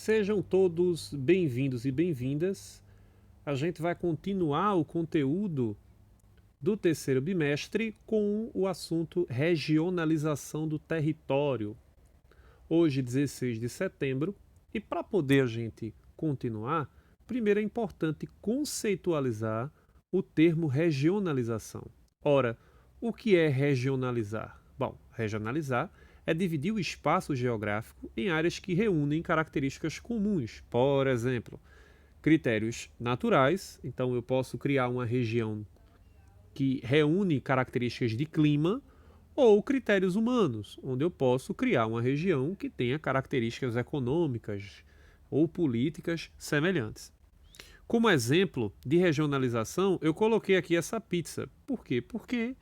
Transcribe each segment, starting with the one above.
Sejam todos bem-vindos e bem-vindas. A gente vai continuar o conteúdo do terceiro bimestre com o assunto regionalização do território. Hoje, 16 de setembro, e para poder a gente continuar, primeiro é importante conceitualizar o termo regionalização. Ora, o que é regionalizar? Bom, regionalizar é dividir o espaço geográfico em áreas que reúnem características comuns. Por exemplo, critérios naturais, então eu posso criar uma região que reúne características de clima, ou critérios humanos, onde eu posso criar uma região que tenha características econômicas ou políticas semelhantes. Como exemplo de regionalização, eu coloquei aqui essa pizza. Por quê? Porque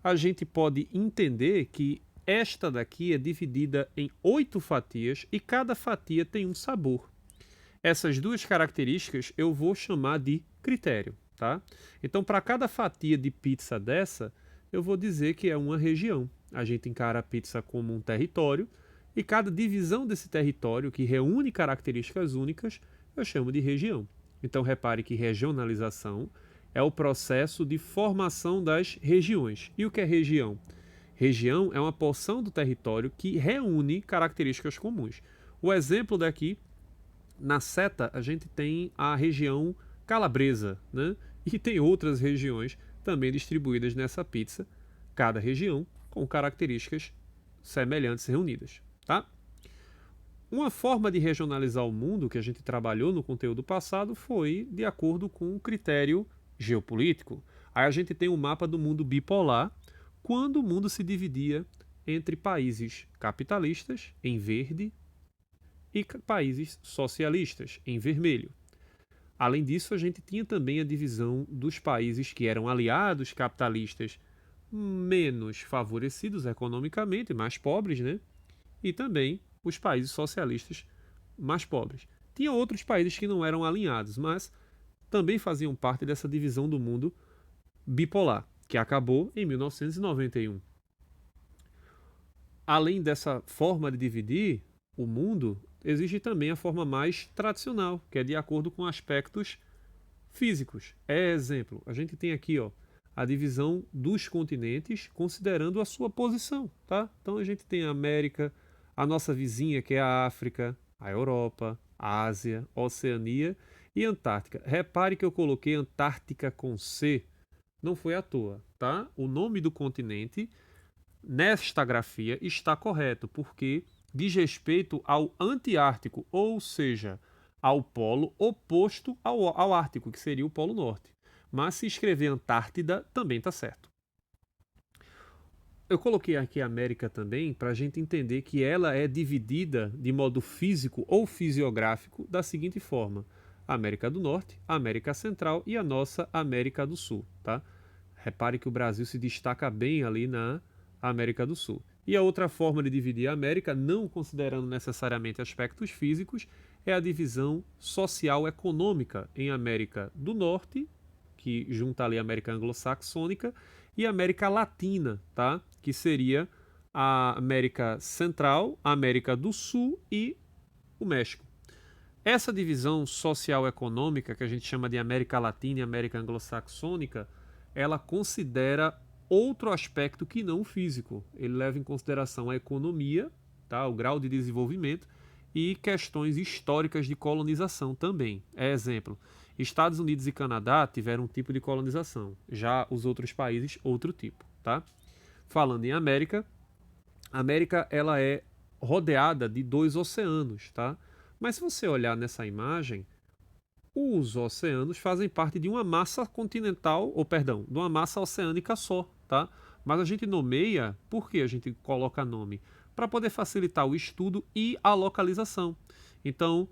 a gente pode entender que esta daqui é dividida em 8 fatias e cada fatia tem um sabor. Essas duas características eu vou chamar de critério, tá? Então, para cada fatia de pizza dessa, eu vou dizer que é uma região. A gente encara a pizza como um território e cada divisão desse território, que reúne características únicas, eu chamo de região. Então, repare que regionalização é o processo de formação das regiões. E o que é região? Região é uma porção do território que reúne características comuns. O exemplo daqui, na seta, a gente tem a região calabresa, né? E tem outras regiões também distribuídas nessa pizza, cada região com características semelhantes reunidas, tá? Uma forma de regionalizar o mundo que a gente trabalhou no conteúdo passado foi de acordo com um critério geopolítico. Aí a gente tem um mapa do mundo bipolar, quando o mundo se dividia entre países capitalistas, em verde, e países socialistas, em vermelho. Além disso, a gente tinha também a divisão dos países que eram aliados capitalistas menos favorecidos economicamente, mais pobres, né? E também os países socialistas mais pobres. Tinha outros países que não eram alinhados, mas também faziam parte dessa divisão do mundo bipolar, que acabou em 1991. Além dessa forma de dividir o mundo, existe também a forma mais tradicional, que é de acordo com aspectos físicos. Exemplo, a gente tem aqui a divisão dos continentes considerando a sua posição, tá? Então a gente tem a América, a nossa vizinha que é a África, a Europa, a Ásia, a Oceania e a Antártica. Repare que eu coloquei Antártica com C, não foi à toa, tá? O nome do continente nesta grafia está correto, porque diz respeito ao antiártico, ou seja, ao polo oposto ao Ártico, que seria o Polo Norte. Mas se escrever Antártida, também está certo. Eu coloquei aqui a América também para a gente entender que ela é dividida de modo físico ou fisiográfico da seguinte forma: a América do Norte, a América Central e a nossa América do Sul. Tá? Repare que o Brasil se destaca bem ali na América do Sul. E a outra forma de dividir a América, não considerando necessariamente aspectos físicos, é a divisão social-econômica em América do Norte, que junta ali a América anglo-saxônica, e a América Latina, tá? Que seria a América Central, a América do Sul e o México. Essa divisão social-econômica, que a gente chama de América Latina e América anglo-saxônica, ela considera outro aspecto que não o físico. Ele leva em consideração a economia, tá? O grau de desenvolvimento e questões históricas de colonização também. Exemplo, Estados Unidos e Canadá tiveram um tipo de colonização, já os outros países outro tipo, tá? Falando em América, a América ela é rodeada de 2 oceanos, tá? Mas se você olhar nessa imagem, os oceanos fazem parte de uma massa continental, ou perdão, de uma massa oceânica só, tá? Mas a gente nomeia, por que a gente coloca nome? Para poder facilitar o estudo e a localização. Então,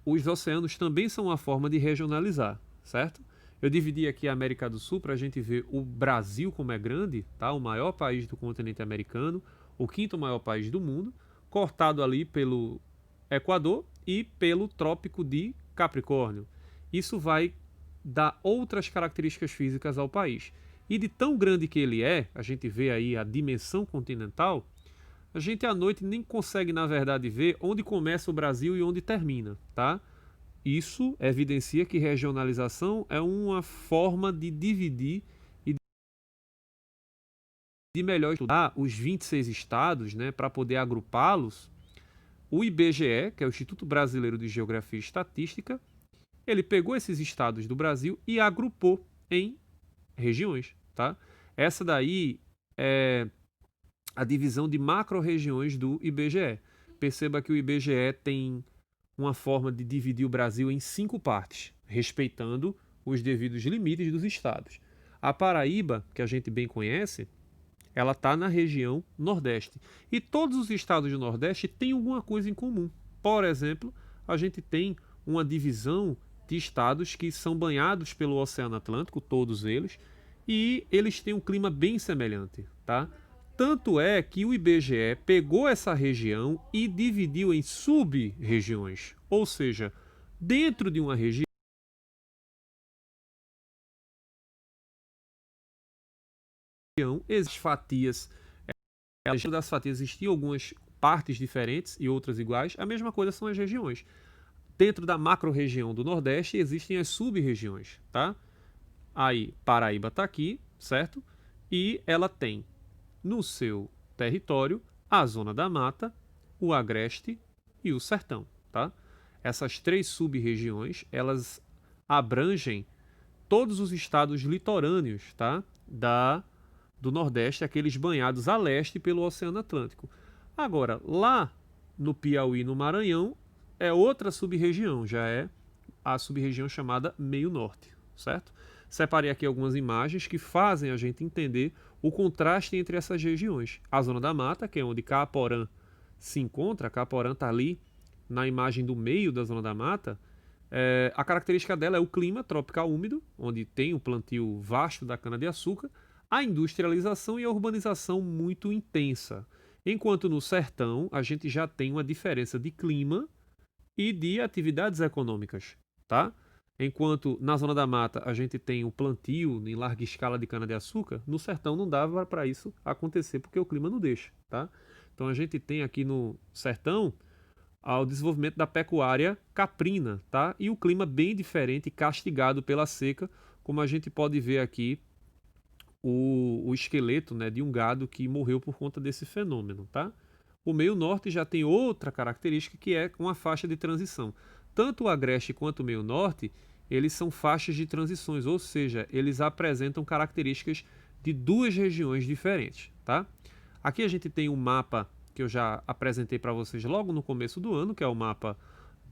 os oceanos também são uma forma de regionalizar, certo? Eu dividi aqui a América do Sul para a gente ver o Brasil como é grande, tá? O maior país do continente americano, o quinto maior país do mundo, cortado ali pelo Equador e pelo Trópico de Capricórnio. Isso vai dar outras características físicas ao país. E de tão grande que ele é, a gente vê aí a dimensão continental, a gente à noite nem consegue, na verdade, ver onde começa o Brasil e onde termina, tá? Isso evidencia que regionalização é uma forma de dividir e de melhor estudar os 26 estados, né, para poder agrupá-los. O IBGE, que é o Instituto Brasileiro de Geografia e Estatística, ele pegou esses estados do Brasil e agrupou em regiões, tá? Essa daí é a divisão de macro-regiões do IBGE. Perceba que o IBGE tem uma forma de dividir o Brasil em 5 partes, respeitando os devidos limites dos estados. A Paraíba, que a gente bem conhece, ela está na região Nordeste. E todos os estados do Nordeste têm alguma coisa em comum. Por exemplo, a gente tem uma divisão de estados que são banhados pelo Oceano Atlântico, todos eles, e eles têm um clima bem semelhante, tá? Tanto é que o IBGE pegou essa região e dividiu em sub-regiões, ou seja, dentro de uma região existem fatias, dentro das fatias existiam algumas partes diferentes e outras iguais, a mesma coisa são as regiões. Dentro da macro-região do Nordeste existem as sub-regiões, tá? Aí Paraíba está aqui, certo? E ela tem no seu território a Zona da Mata, o Agreste e o Sertão, tá? Essas 3 sub-regiões, elas abrangem todos os estados litorâneos, tá? Do Nordeste, aqueles banhados a leste pelo Oceano Atlântico. Agora, lá no Piauí, no Maranhão, é outra sub-região, já é a sub-região chamada Meio Norte, certo? Separei aqui algumas imagens que fazem a gente entender o contraste entre essas regiões. A Zona da Mata, que é onde Caaporã se encontra, Caaporã está ali na imagem do meio da Zona da Mata. A característica dela é o clima tropical úmido, onde tem o plantio vasto da cana-de-açúcar, a industrialização e a urbanização muito intensa. Enquanto no sertão a gente já tem uma diferença de clima e de atividades econômicas, tá? Enquanto na Zona da Mata a gente tem o plantio em larga escala de cana-de-açúcar, no sertão não dava para isso acontecer porque o clima não deixa, tá? Então a gente tem aqui no sertão o desenvolvimento da pecuária caprina, tá? E o clima bem diferente, castigado pela seca, como a gente pode ver aqui o esqueleto, né, de um gado que morreu por conta desse fenômeno, tá? O meio norte já tem outra característica que é uma faixa de transição. Tanto o Agreste quanto o meio norte, eles são faixas de transições, ou seja, eles apresentam características de 2 regiões diferentes, tá? Aqui a gente tem um mapa que eu já apresentei para vocês logo no começo do ano, que é o mapa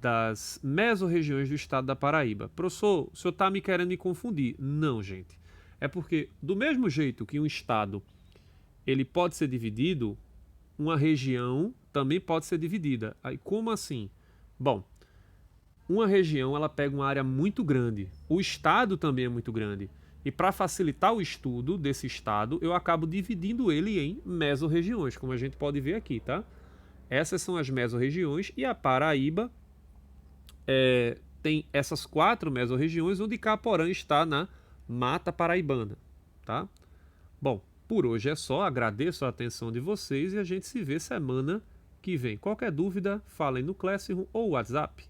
das mesorregiões do estado da Paraíba. Professor, o senhor está me querendo me confundir? Não, gente. É porque, do mesmo jeito que um estado ele pode ser dividido, uma região também pode ser dividida. Aí, como assim? Bom, uma região ela pega uma área muito grande. O estado também é muito grande. E para facilitar o estudo desse estado, eu acabo dividindo ele em mesorregiões, como a gente pode ver aqui, tá? Essas são as mesorregiões e a Paraíba tem essas 4 mesorregiões, onde Caporã está na Mata Paraibana, tá? Bom, por hoje é só, agradeço a atenção de vocês e a gente se vê semana que vem. Qualquer dúvida, falem no Classroom ou WhatsApp.